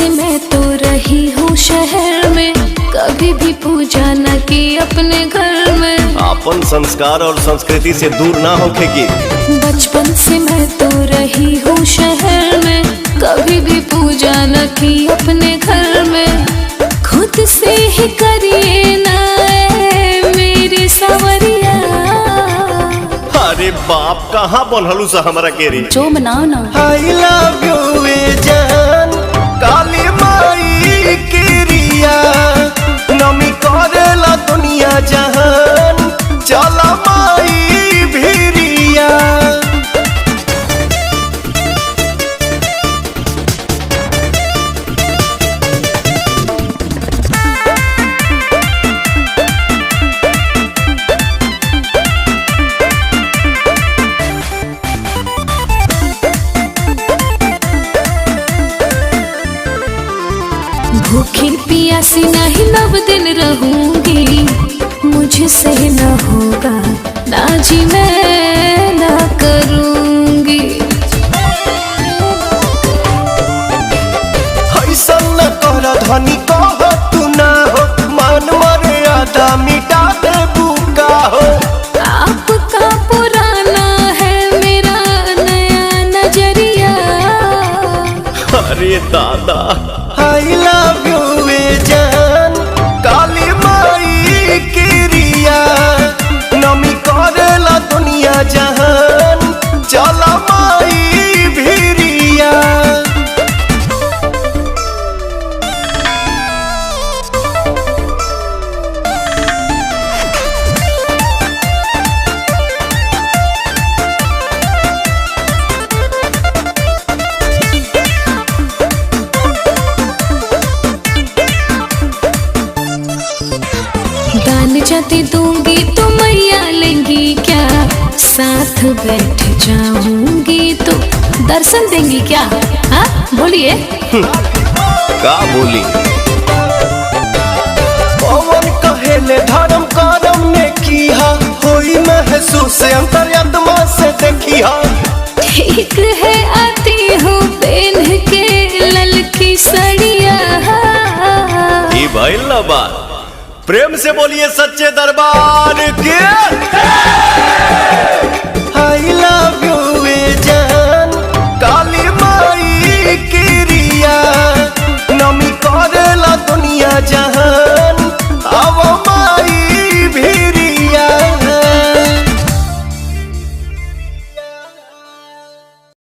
से मैं तो रही हूँ शहर में, कभी भी पूजा न की अपने घर में। अपन संस्कार और संस्कृति से दूर ना होखेगी। बचपन से मैं तो रही हूँ शहर में, कभी भी पूजा न की अपने घर में। खुद से ही करिए ना मेरे सवरिया। अरे बाप कहाँ बनहलू सा हमारा केरी। जो बनाओ ना। I love you जान, काली माई केरिया, नमी करेला दुनिया जहान, चला माई भिरिया। भूखी पियासी नहीं 9 दिन रहूंगी, मुझसे न होगा ना जी मैं ना करूंगी। ऐसा न कर धनी कह तू ना हो, मान मर्यादा मिटा दे बुका हो। आपका पुराना है मेरा नया नजरिया। अरे दादा I love you जान, काली माई केरिया, नमी करेला दुनिया जहान, चला माई भिरिया। दान जाति दूंगी तो मैया लेंगी क्या, साथ बैठ जाऊंगी तो दर्शन देंगी क्या। हाँ बोलिए। का बोली। पवन कहेले धर्म करम ने किया, होई महसूस अंतरात्मा से देखिया। ठीक है आती हूँ पहन के ललकी सड़िया। ये भाई ना बात, प्रेम से बोलिए सच्चे दरबार के।